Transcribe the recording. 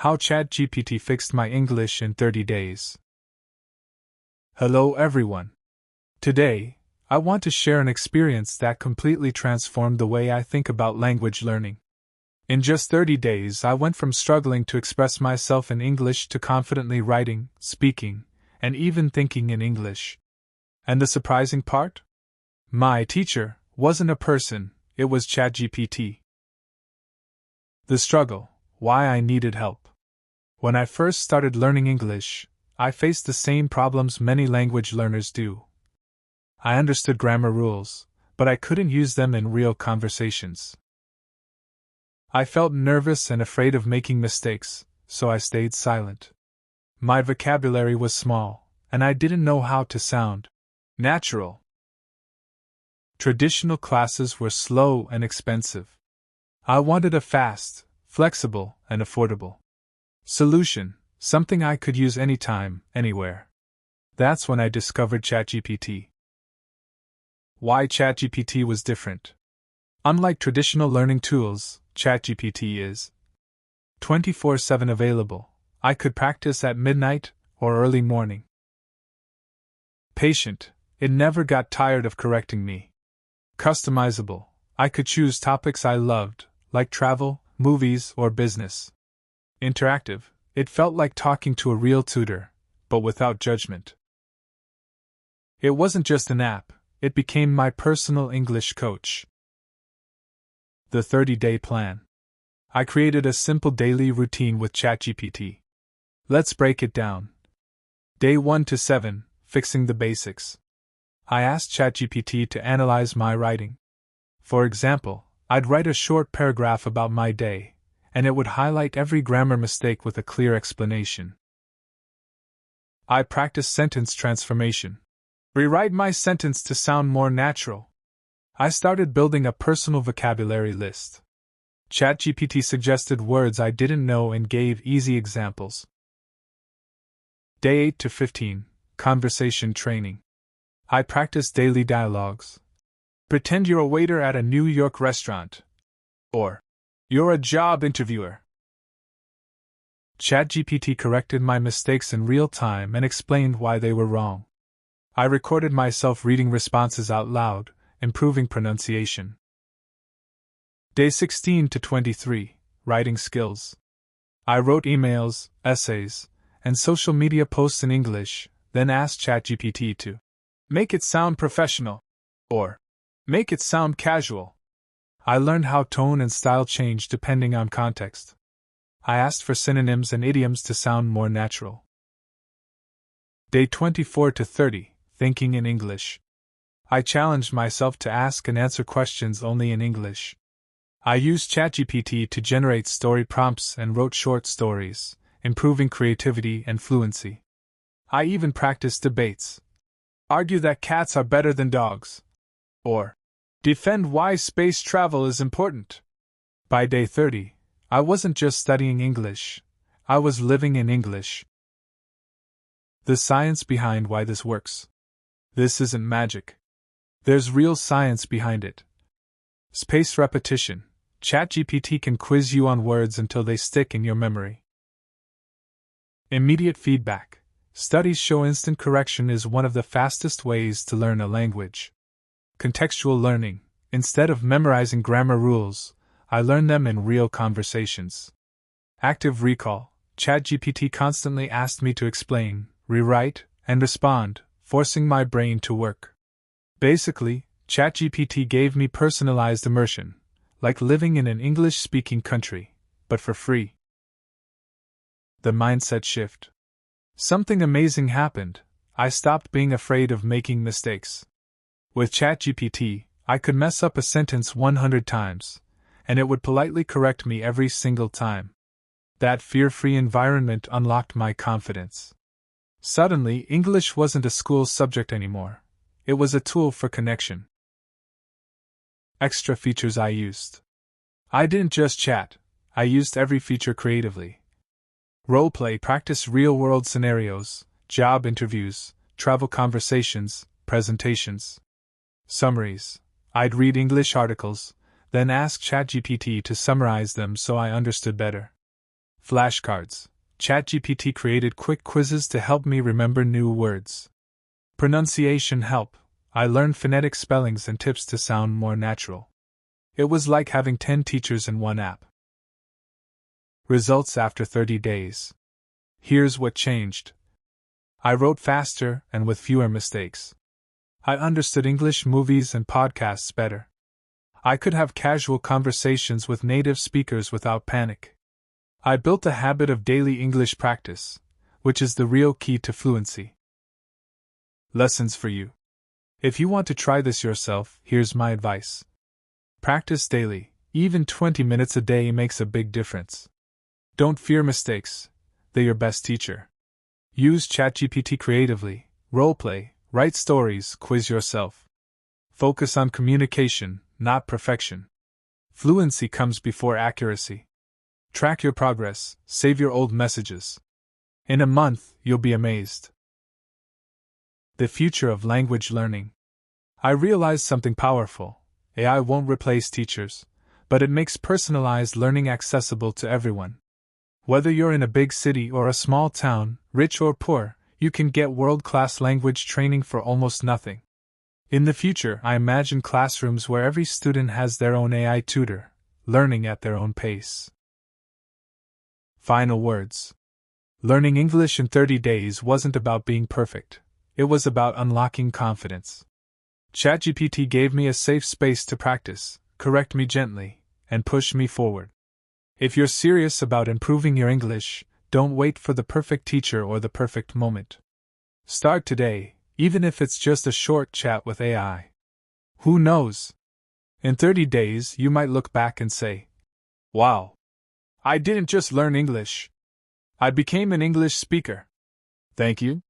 How Chatgpt fixed my English in 30 days. Hello everyone. Today, I want to share an experience that completely transformed the way I think about language learning. In just 30 days, I went from struggling to express myself in English to confidently writing, speaking, and even thinking in English. And the surprising part? My teacher wasn't a person, it was Chatgpt. The struggle, why I needed help. When I first started learning English, I faced the same problems many language learners do. I understood grammar rules, but I couldn't use them in real conversations. I felt nervous and afraid of making mistakes, so I stayed silent. My vocabulary was small, and I didn't know how to sound natural. Traditional classes were slow and expensive. I wanted a fast, flexible, and affordable solution, something I could use anytime, anywhere. That's when I discovered Chatgpt. Why Chatgpt was different. Unlike traditional learning tools, Chatgpt is 24/7 available. I could practice at midnight or early morning. Patient, it never got tired of correcting me. Customizable, I could choose topics I loved, like travel, movies, or business. Interactive, it felt like talking to a real tutor, but without judgment. It wasn't just an app, it became my personal English coach. The 30-day plan. I created a simple daily routine with Chatgpt. Let's break it down. Day 1 to 7, fixing the basics. I asked Chatgpt to analyze my writing. For example, I'd write a short paragraph about my day, and it would highlight every grammar mistake with a clear explanation. I practiced sentence transformation. Rewrite my sentence to sound more natural. I started building a personal vocabulary list. Chatgpt suggested words I didn't know and gave easy examples. Day 8 to 15, conversation training. I practiced daily dialogues. Pretend you're a waiter at a New York restaurant. Or, you're a job interviewer. Chatgpt corrected my mistakes in real time and explained why they were wrong. I recorded myself reading responses out loud, improving pronunciation. Day 16 to 23, writing skills. I wrote emails, essays, and social media posts in English, then asked Chatgpt to make it sound professional, or make it sound casual. I learned how tone and style change depending on context. I asked for synonyms and idioms to sound more natural. Day 24 to 30, thinking in English. I challenged myself to ask and answer questions only in English. I used Chatgpt to generate story prompts and wrote short stories, improving creativity and fluency. I even practiced debates. Argue that cats are better than dogs. Or, defend why space travel is important. By day 30, I wasn't just studying English, I was living in English. The science behind why this works. This isn't magic. There's real science behind it. Spaced repetition. Chatgpt can quiz you on words until they stick in your memory. Immediate feedback. Studies show instant correction is one of the fastest ways to learn a language. Contextual learning. Instead of memorizing grammar rules, I learn them in real conversations. Active recall. Chatgpt constantly asked me to explain, rewrite, and respond, forcing my brain to work. Basically, Chatgpt gave me personalized immersion, like living in an English-speaking country, but for free. The mindset shift. Something amazing happened. I stopped being afraid of making mistakes. With Chatgpt, I could mess up a sentence 100 times, and it would politely correct me every single time. That fear-free environment unlocked my confidence. Suddenly, English wasn't a school subject anymore. It was a tool for connection. Extra features I used. I didn't just chat, I used every feature creatively. Roleplay, practice real-world scenarios, job interviews, travel conversations, presentations. Summaries. I'd read English articles, then ask Chatgpt to summarize them so I understood better. flashcards. Chatgpt created quick quizzes to help me remember new words. Pronunciation help. I learned phonetic spellings and tips to sound more natural. It was like having 10 teachers in one app. Results after 30 days. Here's what changed. I wrote faster and with fewer mistakes. I understood English movies and podcasts better. I could have casual conversations with native speakers without panic. I built a habit of daily English practice, which is the real key to fluency. Lessons for you. If you want to try this yourself, here's my advice. Practice daily. Even 20 minutes a day makes a big difference. Don't fear mistakes. They're your best teacher. Use Chatgpt creatively, roleplay, write stories, quiz yourself. Focus on communication, not perfection. Fluency comes before accuracy. Track your progress, save your old messages. In a month, you'll be amazed. The future of language learning. I realized something powerful. AI won't replace teachers, but it makes personalized learning accessible to everyone. Whether you're in a big city or a small town, rich or poor, you can get world-class language training for almost nothing. In the future, I imagine classrooms where every student has their own AI tutor, learning at their own pace. Final words. Learning English in 30 days wasn't about being perfect. It was about unlocking confidence. Chatgpt gave me a safe space to practice, correct me gently, and push me forward. If you're serious about improving your English, don't wait for the perfect teacher or the perfect moment. Start today, even if it's just a short chat with AI. Who knows? In 30 days, you might look back and say, "Wow! I didn't just learn English. I became an English speaker." Thank you.